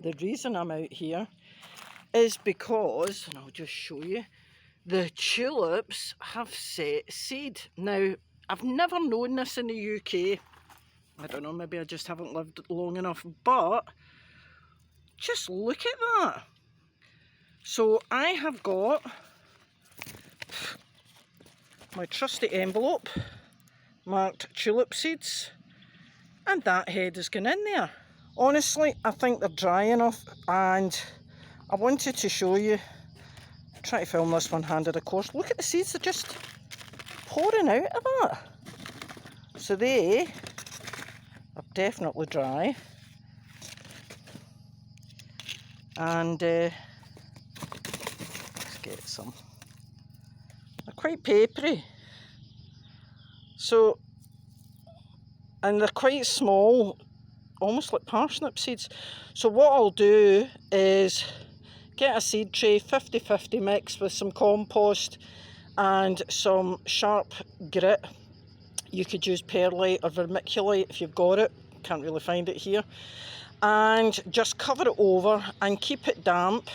the reason I'm out here is because, and I'll just show you, the tulips have set seed. Now, I've never known this in the UK. I don't know, maybe I just haven't lived long enough, but just look at that. So I have got my trusty envelope marked tulip seeds, and that head is going in there. Honestly, I think they're dry enough, and I wanted to show you. Try to film this one-handed, of course. Look at the seeds, they're just pouring out of that. So they are definitely dry. And let's get some. They're quite papery. So, and they're quite small, almost like parsnip seeds. So what I'll do is get a seed tray, 50-50 mix with some compost and some sharp grit. You could use perlite or vermiculite if you've got it. Can't really find it here. And just cover it over and keep it damp.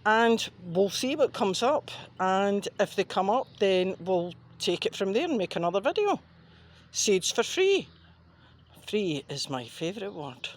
And we'll see what comes up. And if they come up, then we'll take it from there and make another video. Seeds for free. Free is my favourite word.